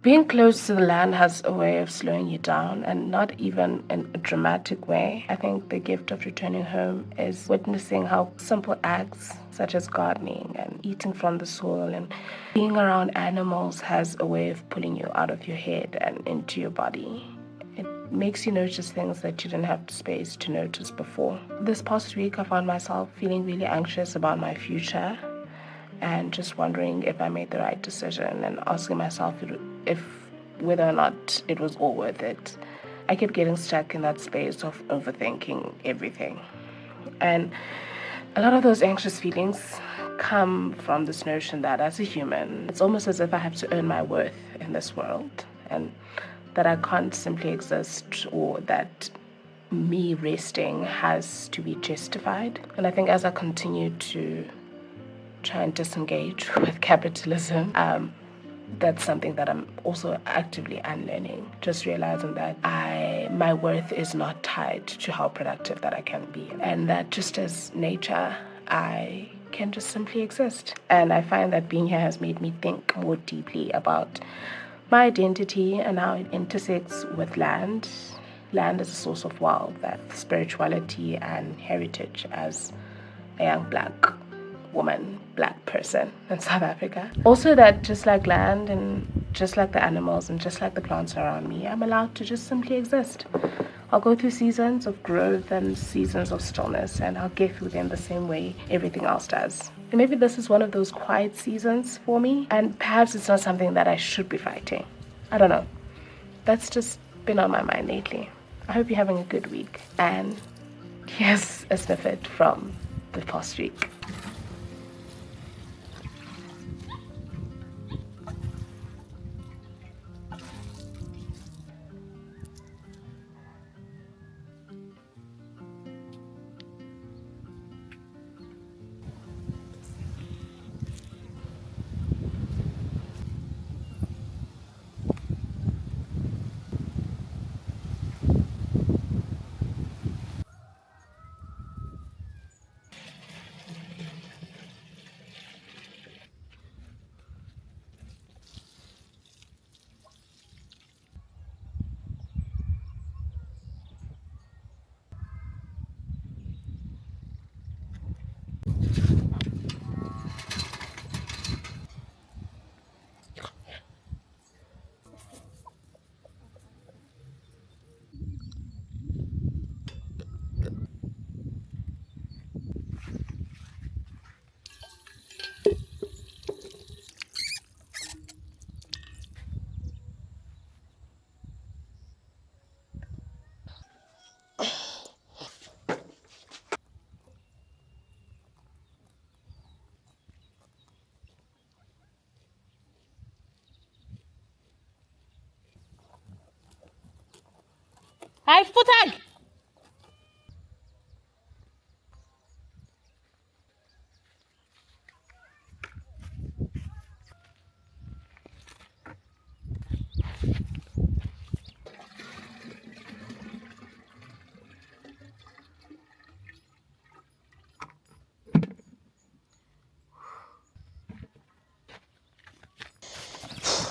Being close to the land has a way of slowing you down, and not even in a dramatic way. I think the gift of returning home is witnessing how simple acts such as gardening and eating from the soil and being around animals has a way of pulling you out of your head and into your body. It makes you notice things that you didn't have space to notice before. This past week, I found myself feeling really anxious about my future and just wondering if I made the right decision and asking myself if whether or not it was all worth it. I kept getting stuck in that space of overthinking everything. And a lot of those anxious feelings come from this notion that as a human, it's almost as if I have to earn my worth in this world and that I can't simply exist, or that me resting has to be justified. And I think as I continue to try and disengage with capitalism, that's something that I'm also actively unlearning. Just realizing that my worth is not tied to how productive that I can be, and that just as nature, I can just simply exist. And I find that being here has made me think more deeply about my identity and how it intersects with land. Land is a source of wealth, that spirituality and heritage as a young black woman, black person in South Africa. Also, that just like land and just like the animals and just like the plants around me, I'm allowed to just simply exist. I'll go through seasons of growth and seasons of stillness, and I'll get through them the same way everything else does. And maybe this is one of those quiet seasons for me, and perhaps it's not something that I should be fighting. I don't know. That's just been on my mind lately. I hope you're having a good week, and here's a snippet from the past week. Hi, Futag!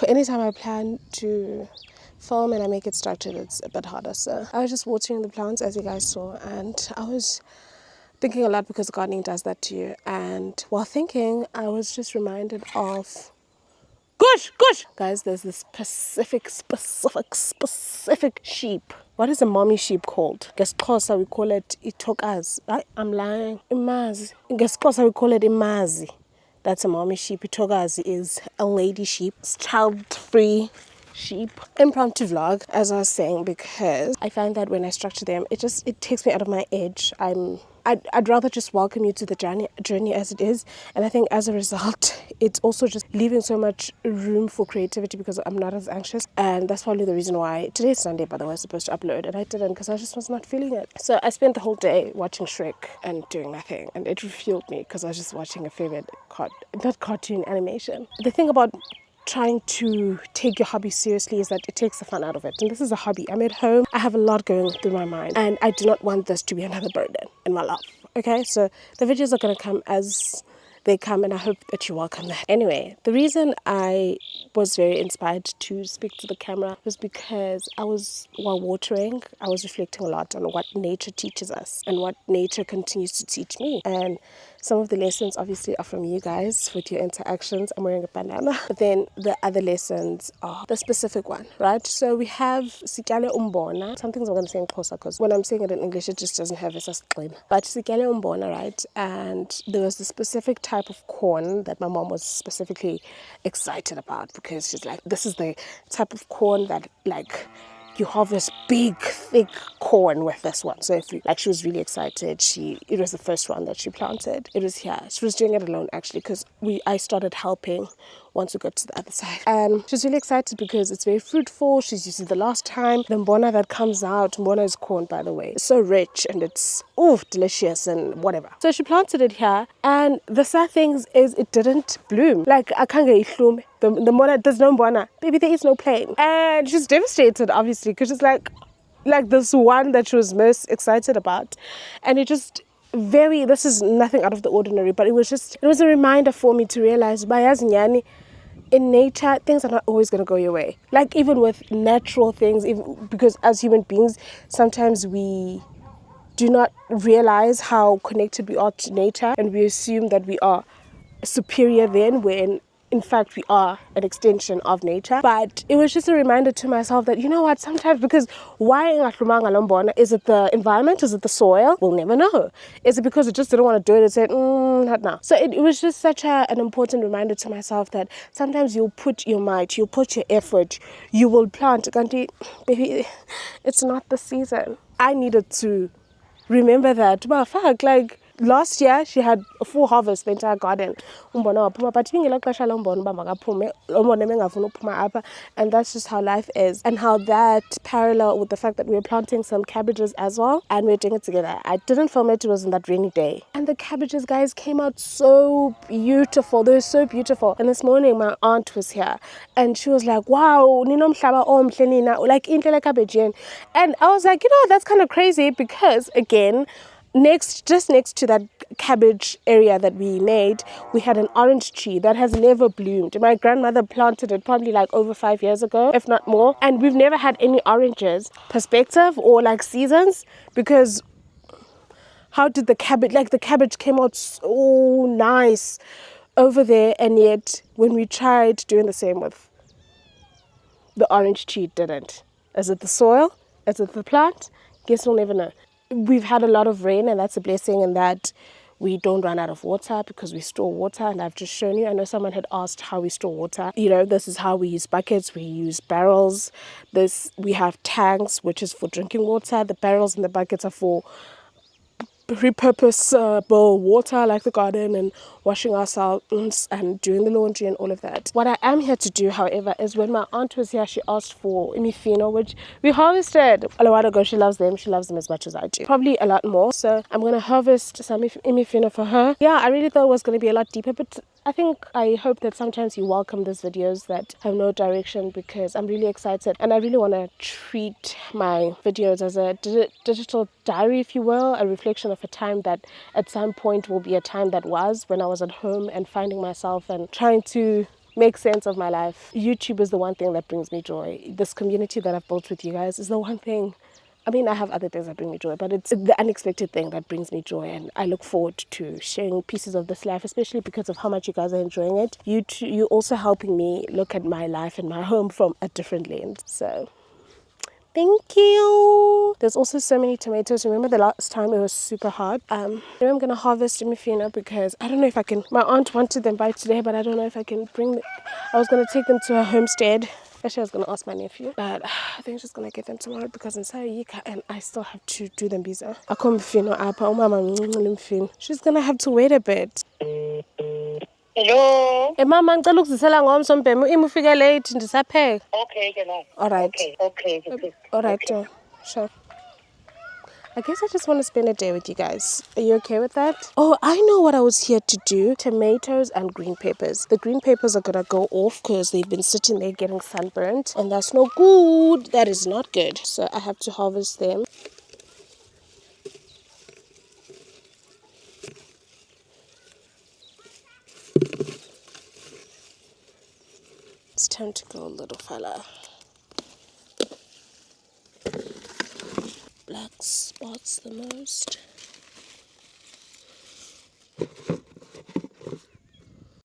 Anytime I plan to film and I make it structured, it's a bit harder. So I was just watering the plants, as you guys saw, and I was thinking a lot because gardening does that to you. And while thinking, I was just reminded of Gush! Guys, there's this specific sheep. What is a mommy sheep called? Ngesixhosa we call it itokazi. I'm lying. Imazi. Ngesixhosa we call it imazi. That's a mommy sheep. Itokazi is a lady sheep. It's child-free sheep. Impromptu vlog, as I was saying, because I find that when I structure them, it takes me out of my edge. I'd rather just welcome you to the journey as it is. And I think as a result, it's also just leaving so much room for creativity because I'm not as anxious. And that's probably the reason why today's Sunday, by the way, I was supposed to upload and I didn't because I just was not feeling it. So I spent the whole day watching Shrek and doing nothing. And it refueled me because I was just watching a favorite not cartoon animation. The thing about trying to take your hobby seriously is that it takes the fun out of it. And this is a hobby. I'm at home. I have a lot going through my mind. And I do not want this to be another burden in my life. Okay? So the videos are going to come as they come, and I hope that you welcome that. Anyway, the reason I was very inspired to speak to the camera was because while watering, I was reflecting a lot on what nature teaches us and what nature continues to teach me. And some of the lessons obviously are from you guys with your interactions. I'm wearing a bandana. But then the other lessons are the specific one, right? So we have Sikale Umbona. Some things I'm going to say in Xhosa because when I'm saying it in English, it just doesn't have a sustain. But Sikale Umbona, right? And there was the specific type of corn that my mom was specifically excited about because she's like, this is the type of corn that like you harvest big, thick corn with this one. So if you, like, she was really excited. It was the first one that she planted. It was here. She was doing it alone actually because I started helping once we got to the other side. And she's really excited because it's very fruitful. She's used it the last time. The mbona that comes out, mbona is corn by the way. It's so rich and it's delicious and whatever. So she planted it here, and the sad thing is it didn't bloom. Like I can't get bloom. The mbona, there's no mbona. Baby, there is no plane. And she's devastated obviously because she's like this one that she was most excited about. And it just this is nothing out of the ordinary, but it was a reminder for me to realize in nature, things are not always going to go your way. Like even with natural things, even because as human beings, sometimes we do not realize how connected we are to nature, and we assume that we are superior then when in fact we are an extension of nature. But it was just a reminder to myself that, you know what, sometimes, because why is it the environment, is it the soil? We'll never know. Is it because it just didn't want to do it and said not now? So it was just such an important reminder to myself that sometimes you'll put your might, you'll put your effort, you will plant, baby, it's not the season. I needed to remember that. Well, fuck, like last year she had a full harvest, the entire garden. And that's just how life is, and how that parallel with the fact that we were planting some cabbages as well, and we were doing it together. I didn't film it, it was in that rainy day, and the cabbages, guys, came out so beautiful. They were so beautiful. And this morning my aunt was here and she was like, wow, like cabbage. And I was like, that's kind of crazy because again, just next to that cabbage area that we made, we had an orange tree that has never bloomed. My grandmother planted it probably like over 5 years ago, if not more, and we've never had any oranges perspective or like seasons, because how did the cabbage came out so nice over there, and yet when we tried doing the same with the orange tree, it didn't. Is it the soil? Is it the plant? Guess we'll never know. We've had a lot of rain, and that's a blessing in that we don't run out of water because we store water. And I've just shown you, I know someone had asked how we store water. This is how we use buckets, we use barrels. We have tanks, which is for drinking water. The barrels and the buckets are for repurposable water, like the garden and washing ourselves and doing the laundry and all of that. What I am here to do, however, is when my aunt was here, she asked for imifino, which we harvested a while ago. She loves them as much as I do, probably a lot more. So I'm going to harvest some imifino for her. Yeah, I really thought it was going to be a lot deeper, but I hope that sometimes you welcome these videos that have no direction, because I'm really excited and I really want to treat my videos as a digital diary, if you will, a reflection of a time that at some point will be a time that was when I was at home and finding myself and trying to make sense of my life. YouTube is the one thing that brings me joy. This community that I've built with you guys is the one thing. I mean, I have other things that bring me joy, but it's the unexpected thing that brings me joy, and I look forward to sharing pieces of this life, especially because of how much you guys are enjoying it. You're also helping me look at my life and my home from a different lens. So thank you. There's also so many tomatoes. Remember the last time it was super hard? I'm going to harvest imifino because I don't know if I can. My aunt wanted them by today, but I don't know if I can bring them. I was going to take them to her homestead. Actually, I was going to ask my nephew, but I think she's going to get them tomorrow because in Sayika, and I still have to do them visa. She's going to have to wait a bit. Hello. Mama, ngicela ukuzisela ngomso mbhemu imufike late ndisapheka. Okay, good night. All right. Okay. All right. Sure. I guess I just want to spend a day with you guys. Are you okay with that? Oh, I know what I was here to do. Tomatoes and green peppers. The green peppers are going to go off because they've been sitting there getting sunburnt. And that's no good. That is not good. So I have to harvest them. Time to go, little fella. Black spots the most.